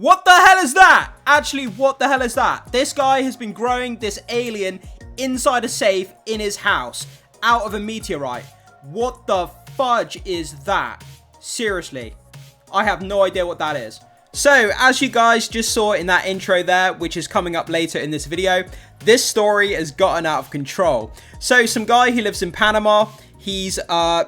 What the hell is that? Actually, what the hell is that? This guy has been growing this alien inside a safe in his house out of a meteorite. What the fudge is that? Seriously, I have no idea what that is. So, as you guys just saw in that intro there, which is coming up later in this video, this story has gotten out of control. So, some guy who lives in Panama, he's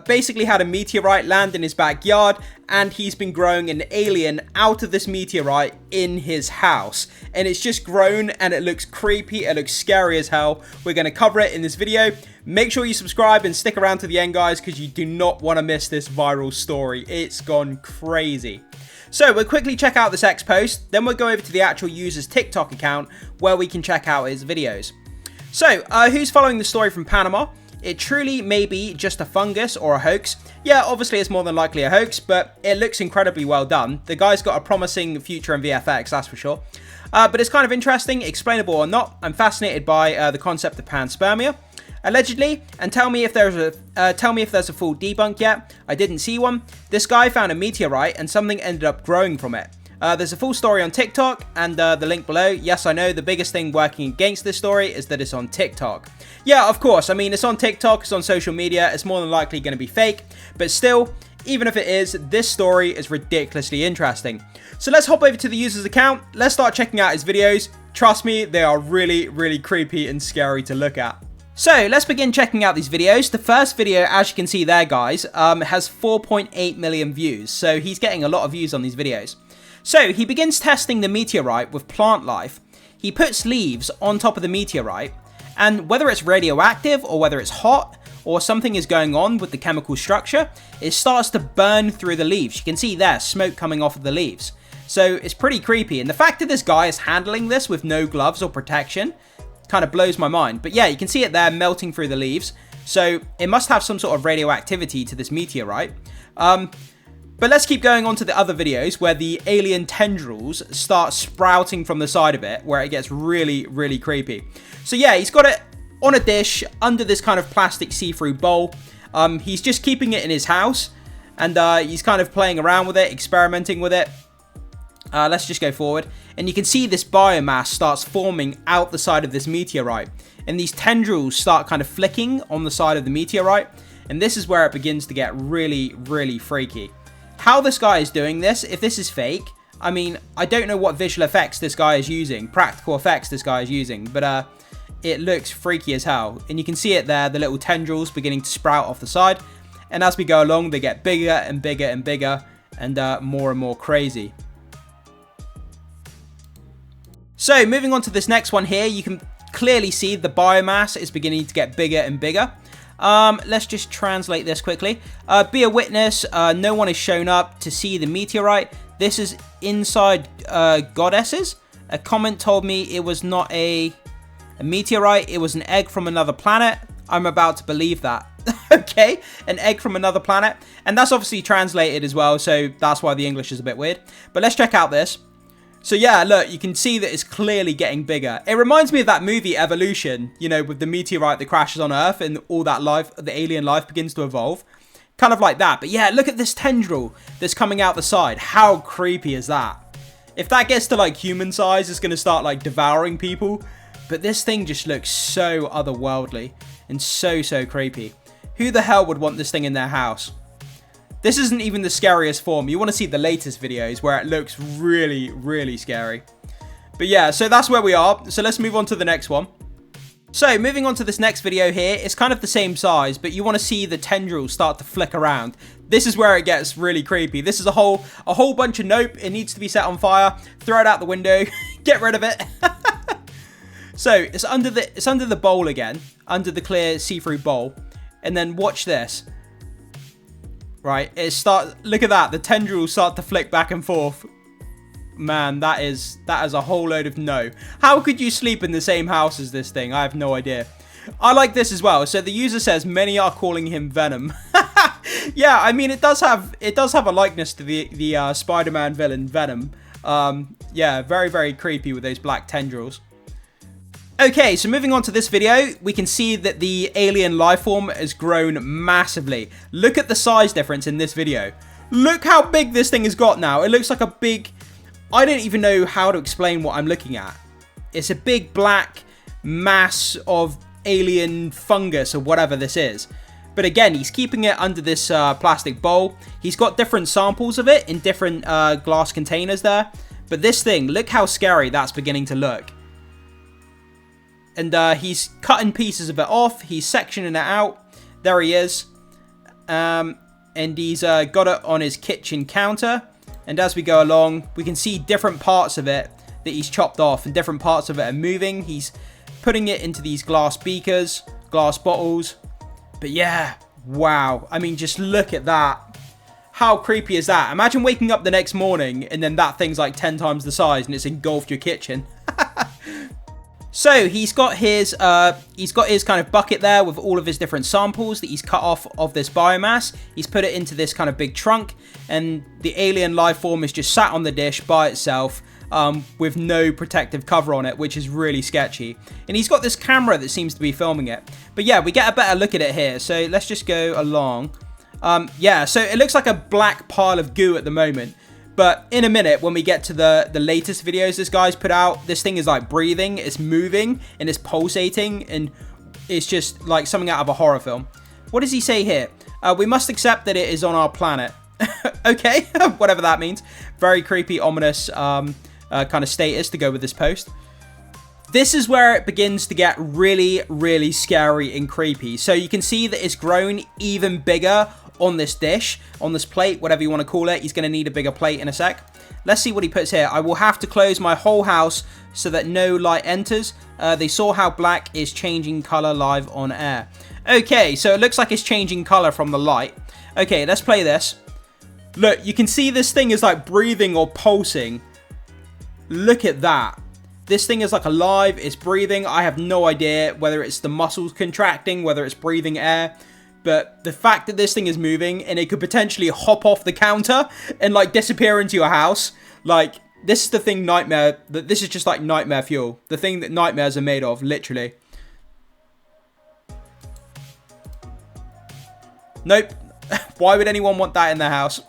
basically had a meteorite land in his backyard, and he's been growing an alien out of this meteorite in his house. And it's just grown, and it looks creepy, it looks scary as hell. We're going to cover it in this video. Make sure you subscribe and stick around to the end, guys, because you do not want to miss this viral story. It's gone crazy. So we'll quickly check out this X post, then we'll go over to the actual user's TikTok account where we can check out his videos. So, who's following the story from Panama? It truly may be just a fungus or a hoax. Yeah, obviously it's more than likely a hoax, but it looks incredibly well done. The guy's got a promising future in VFX, that's for sure. But it's kind of interesting, explainable or not. I'm fascinated by the concept of panspermia. Allegedly, and tell me if there's a full debunk yet. I didn't see one. This guy found a meteorite and something ended up growing from it. There's a full story on TikTok and the link below. Yes, I know the biggest thing working against this story is that it's on TikTok. Yeah, of course. I mean, it's on TikTok, it's on social media. It's more than likely going to be fake. But still, even if it is, this story is ridiculously interesting. So let's hop over to the user's account. Let's start checking out his videos. Trust me, they are really, really creepy and scary to look at. So, let's begin checking out these videos. The first video, as you can see there, guys, has 4.8 million views. So, he's getting a lot of views on these videos. So, he begins testing the meteorite with plant life. He puts leaves on top of the meteorite. And whether it's radioactive or whether it's hot or something is going on with the chemical structure, it starts to burn through the leaves. You can see there, smoke coming off of the leaves. So, it's pretty creepy. And the fact that this guy is handling this with no gloves or protection kind of blows my mind. But yeah, you can see it there melting through the leaves. So it must have some sort of radioactivity to this meteorite. But let's keep going on to the other videos where the alien tendrils start sprouting from the side of it, where it gets really, really creepy. So yeah, he's got it on a dish under this kind of plastic see-through bowl. He's just keeping it in his house, and he's kind of playing around with it, experimenting with it. Let's just go forward. And you can see this biomass starts forming out the side of this meteorite. And these tendrils start kind of flicking on the side of the meteorite. And this is where it begins to get really, really freaky. How this guy is doing this, if this is fake, I mean, I don't know what visual effects this guy is using, practical effects this guy is using, but it looks freaky as hell. And you can see it there, the little tendrils beginning to sprout off the side. And as we go along, they get bigger and bigger and bigger and more and more crazy. So, moving on to this next one here, you can clearly see the biomass is beginning to get bigger and bigger. Let's just translate this quickly. Be a witness. No one has shown up to see the meteorite. This is inside goddesses. A comment told me it was not a meteorite. It was an egg from another planet. I'm about to believe that. Okay, an egg from another planet. And that's obviously translated as well, so that's why the English is a bit weird. But let's check out this. So yeah, look, you can see that it's clearly getting bigger. It reminds me of that movie Evolution, you know, with the meteorite that crashes on Earth and all that life, the alien life begins to evolve. Kind of like that. But yeah, look at this tendril that's coming out the side. How creepy is that? If that gets to like human size, it's going to start like devouring people. But this thing just looks so otherworldly and so creepy. Who the hell would want this thing in their house? This isn't even the scariest form. You want to see the latest videos where it looks really, really scary. But yeah, so that's where we are. So let's move on to the next one. So moving on to this next video here, it's kind of the same size, but you want to see the tendrils start to flick around. This is where it gets really creepy. This is a whole bunch of nope. It needs to be set on fire. Throw it out the window. Get rid of it. So it's under the bowl again, under the clear see-through bowl, and then watch this. Right, look at that. The tendrils start to flick back and forth. Man, that is a whole load of no. How could you sleep in the same house as this thing? I have no idea. I like this as well. So the user says many are calling him Venom. Yeah, I mean it does have a likeness to the Spider-Man villain Venom. Yeah, very creepy with those black tendrils. Okay, so moving on to this video, we can see that the alien life form has grown massively. Look at the size difference in this video. Look how big this thing has got now. It looks like a big I don't even know how to explain what I'm looking at. It's a big black mass of alien fungus or whatever this is. But again, he's keeping it under this plastic bowl. He's got different samples of it in different glass containers there. But this thing, look how scary that's beginning to look. And he's cutting pieces of it off. He's sectioning it out. There he is. And he's got it on his kitchen counter. And as we go along, we can see different parts of it that he's chopped off. And different parts of it are moving. He's putting it into these glass beakers, glass bottles. But yeah, wow. I mean, just look at that. How creepy is that? Imagine waking up the next morning and then that thing's like 10 times the size and it's engulfed your kitchen. So he's got his kind of bucket there with all of his different samples that he's cut off of this biomass. He's put it into this kind of big trunk, and the alien life form is just sat on the dish by itself with no protective cover on it, which is really sketchy. And he's got this camera that seems to be filming it. But yeah, we get a better look at it here. So let's just go along. Yeah, so it looks like a black pile of goo at the moment. But in a minute, when we get to the latest videos this guy's put out, this thing is like breathing, it's moving, and it's pulsating, and it's just like something out of a horror film. What does he say here? We must accept that it is on our planet. Okay, whatever that means. Very creepy, ominous kind of status to go with this post. This is where it begins to get really, really scary and creepy. So you can see that it's grown even bigger on this dish, on this plate, whatever you want to call it. He's going to need a bigger plate in a sec. Let's see what he puts here. I will have to close my whole house so that no light enters. They saw how black is changing color live on air. Okay, so it looks like it's changing color from the light. Okay, let's play this. Look, you can see this thing is like breathing or pulsing. Look at that. This thing is like alive, it's breathing. I have no idea whether it's the muscles contracting, whether it's breathing air. But the fact that this thing is moving and it could potentially hop off the counter and like disappear into your house. Like, this is the thing this is just like nightmare fuel. The thing that nightmares are made of, literally. Nope. Why would anyone want that in their house?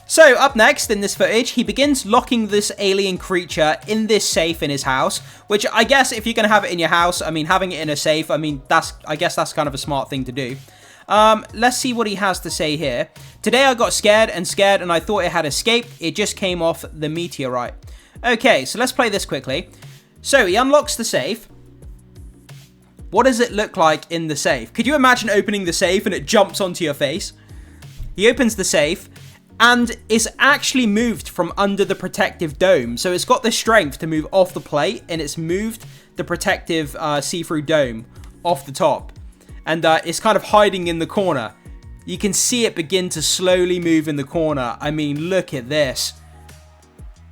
So, up next in this footage, he begins locking this alien creature in this safe in his house, which I guess if you're going to have it in your house, I mean, having it in a safe, I mean, I guess that's kind of a smart thing to do. Let's see what he has to say here. Today I got scared and I thought it had escaped. It just came off the meteorite. Okay, so let's play this quickly. So, he unlocks the safe. What does it look like in the safe? Could you imagine opening the safe and it jumps onto your face? He opens the safe. And it's actually moved from under the protective dome. So it's got the strength to move off the plate. And it's moved the protective see-through dome off the top. And it's kind of hiding in the corner. You can see it begin to slowly move in the corner. I mean, look at this.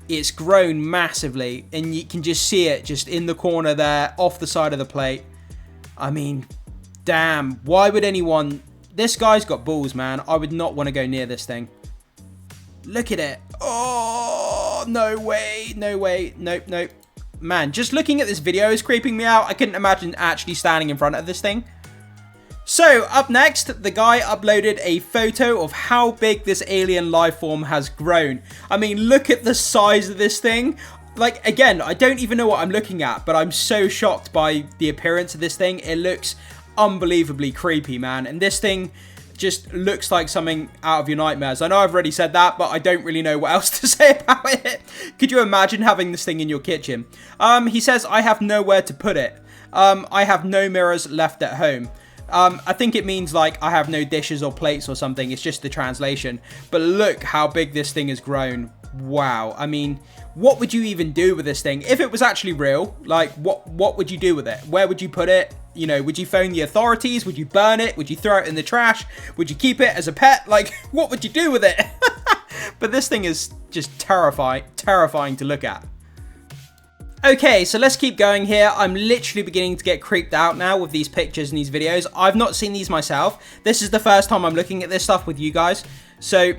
It's grown massively. And you can just see it just in the corner there. Off the side of the plate. I mean, damn. Why would anyone... This guy's got balls, man. I would not want to go near this thing. Look at it. Oh, no way. No way. Nope, nope. Man, just looking at this video is creeping me out. I couldn't imagine actually standing in front of this thing. So, up next, the guy uploaded a photo of how big this alien life form has grown. I mean, look at the size of this thing. Like, again, I don't even know what I'm looking at, but I'm so shocked by the appearance of this thing. It looks unbelievably creepy, man. And this thing just looks like something out of your nightmares. I know I've already said that, but I don't really know what else to say about it. Could you imagine having this thing in your kitchen? He says, I have nowhere to put it. I have no mirrors left at home. I think it means like I have no dishes or plates or something. It's just the translation. But look how big this thing has grown. Wow. I mean, what would you even do with this thing? If it was actually real, like what would you do with it? Where would you put it? You know, would you phone the authorities? Would you burn it? Would you throw it in the trash? Would you keep it as a pet? Like, what would you do with it? But this thing is just terrifying to look at. Okay, so let's keep going here. I'm literally beginning to get creeped out now with these pictures and these videos. I've not seen these myself. This is the first time I'm looking at this stuff with you guys. So,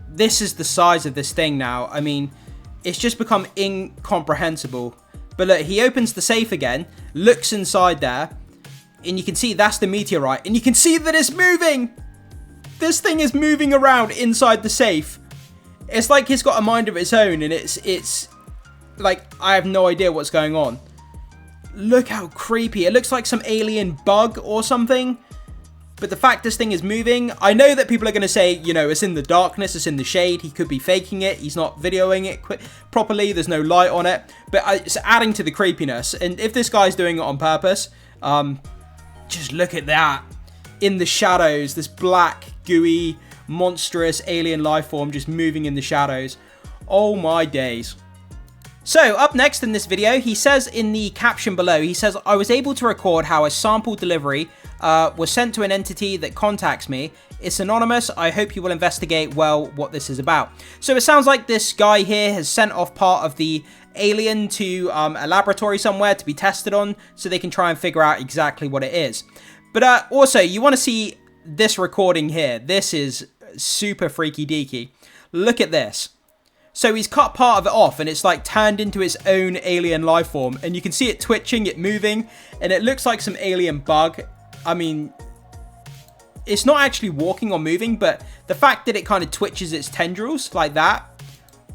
this is the size of this thing now. I mean, it's just become incomprehensible. But look, he opens the safe again, looks inside there, and you can see that's the meteorite. And you can see that it's moving! This thing is moving around inside the safe. It's like he's got a mind of its own, and it's like, I have no idea what's going on. Look how creepy. It looks like some alien bug or something. But the fact this thing is moving, I know that people are going to say, you know, it's in the darkness, it's in the shade. He could be faking it. He's not videoing it properly. There's no light on it. But it's adding to the creepiness. And if this guy's doing it on purpose, just look at that. In the shadows, this black, gooey, monstrous alien life form just moving in the shadows. Oh my days. So, up next in this video, he says in the caption below, he says, I was able to record how a sample delivery was sent to an entity that contacts me. It's anonymous. I hope you will investigate well what this is about. So, it sounds like this guy here has sent off part of the alien to a laboratory somewhere to be tested on, so they can try and figure out exactly what it is. But also, you want to see this recording here. This is super freaky deaky. Look at this. So he's cut part of it off, and it's like turned into its own alien life form. And you can see it twitching, it moving, and it looks like some alien bug. I mean, it's not actually walking or moving, but the fact that it kind of twitches its tendrils like that.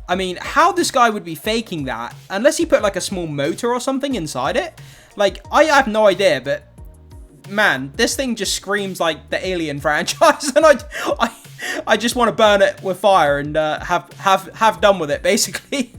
I mean, how this guy would be faking that, unless he put like a small motor or something inside it. Like, I have no idea, but man, this thing just screams like the Alien franchise, and I just want to burn it with fire and have done with it, basically.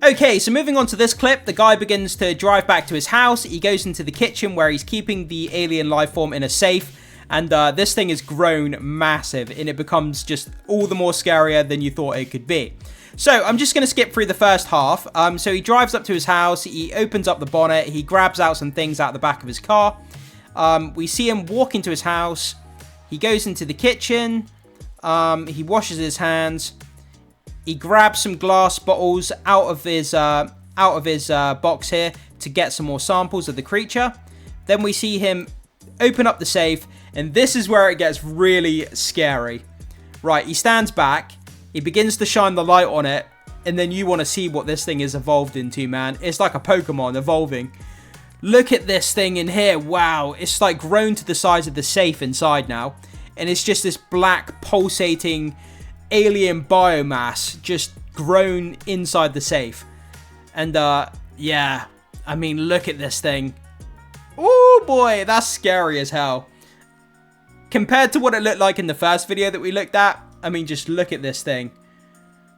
Okay, so moving on to this clip, the guy begins to drive back to his house. He goes into the kitchen where he's keeping the alien life form in a safe, and this thing has grown massive, and it becomes just all the more scarier than you thought it could be. So I'm just going to skip through the first half. So he drives up to his house, he opens up the bonnet, he grabs out some things out the back of his car. We see him walk into his house. He goes into the kitchen. He washes his hands. He grabs some glass bottles out of his box here to get some more samples of the creature. Then we see him open up the safe, and this is where it gets really scary. Right, he stands back. He begins to shine the light on it, and then you want to see what this thing is evolved into, man. It's like a Pokemon evolving. Look at this thing in here. Wow, it's like grown to the size of the safe inside now. And it's just this black pulsating alien biomass just grown inside the safe. And yeah, I mean, look at this thing. Oh boy, that's scary as hell. Compared to what it looked like in the first video that we looked at, I mean, just look at this thing.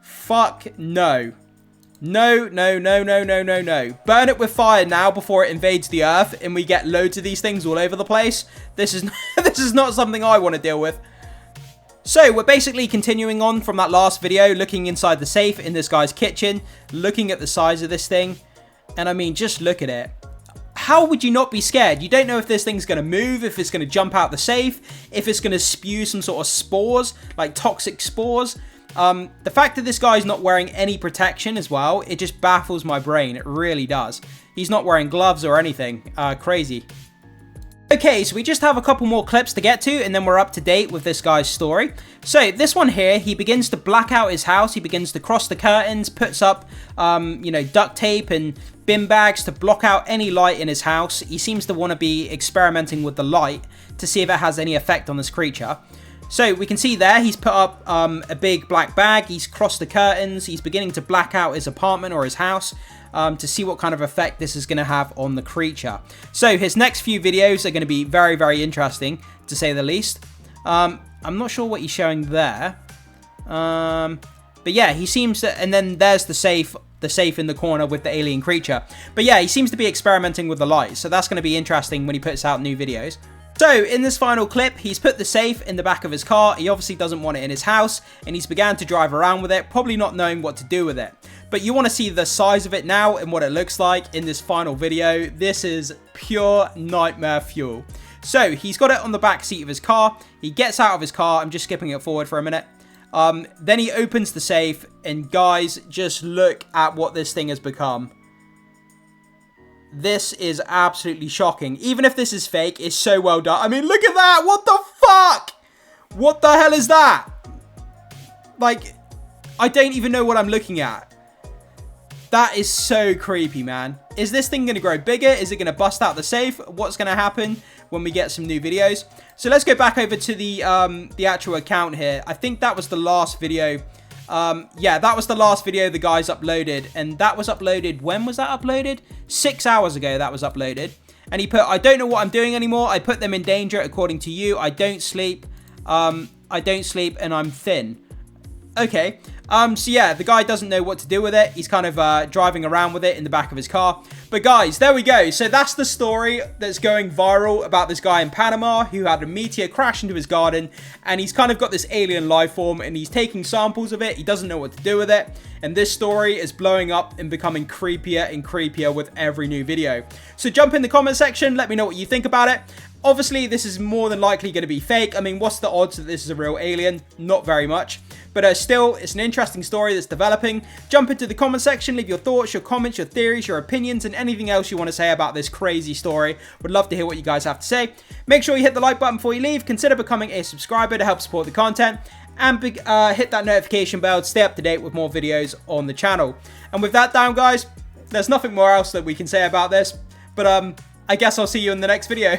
Fuck no. No, no, no, no, no, no, no. Burn it with fire now before it invades the earth and we get loads of these things all over the place. This is not something I want to deal with. So, we're basically continuing on from that last video, looking inside the safe in this guy's kitchen, looking at the size of this thing. And I mean, just look at it. How would you not be scared? You don't know if this thing's going to move, if it's going to jump out the safe, if it's going to spew some sort of spores, like toxic spores. The fact that this guy's not wearing any protection as well, it just baffles my brain. It really does. He's not wearing gloves or anything. Crazy. Okay, so we just have a couple more clips to get to, and then we're up to date with this guy's story. So, this one here, he begins to black out his house. He begins to cross the curtains, puts up, you know, duct tape and bin bags to block out any light in his house. He seems to want to be experimenting with the light to see if it has any effect on this creature. So we can see there, he's put up a big black bag, he's crossed the curtains, he's beginning to black out his apartment or his house to see what kind of effect this is going to have on the creature. So his next few videos are going to be very, very interesting, to say the least. I'm not sure what he's showing there. But yeah, he seems to, and then there's the safe in the corner with the alien creature. But yeah, he seems to be experimenting with the light, so that's going to be interesting when he puts out new videos. So, in this final clip, he's put the safe in the back of his car. He obviously doesn't want it in his house, and he's began to drive around with it, probably not knowing what to do with it. But you want to see the size of it now and what it looks like in this final video. This is pure nightmare fuel. So, he's got it on the back seat of his car. He gets out of his car. I'm just skipping it forward for a minute. Then he opens the safe, and guys, just look at what this thing has become. This is absolutely shocking. Even if this is fake, it's so well done. I mean, look at that. What the fuck? What the hell is that? Like, I don't even know what I'm looking at. That is so creepy, man. Is this thing going to grow bigger? Is it going to bust out the safe? What's going to happen when we get some new videos? So let's go back over to the actual account here. I think that was the last video Yeah, that was the last video the guys uploaded, and that was uploaded, when was that uploaded? 6 hours ago that was uploaded. And he put, I don't know what I'm doing anymore. I put them in danger according to you. I don't sleep. And I'm thin. Okay. So yeah, the guy doesn't know what to do with it. He's kind of driving around with it in the back of his car. But guys, there we go. So that's the story that's going viral about this guy in Panama who had a meteor crash into his garden. And he's kind of got this alien life form and he's taking samples of it. He doesn't know what to do with it. And this story is blowing up and becoming creepier and creepier with every new video. So jump in the comment section. Let me know what you think about it. Obviously, this is more than likely going to be fake. I mean, what's the odds that this is a real alien? Not very much. But still, it's an interesting story that's developing. Jump into the comment section, leave your thoughts, your comments, your theories, your opinions, and anything else you want to say about this crazy story. Would love to hear what you guys have to say. Make sure you hit the like button before you leave. Consider becoming a subscriber to help support the content. And hit that notification bell to stay up to date with more videos on the channel. And with that down, guys, there's nothing more else that we can say about this. But I guess I'll see you in the next video.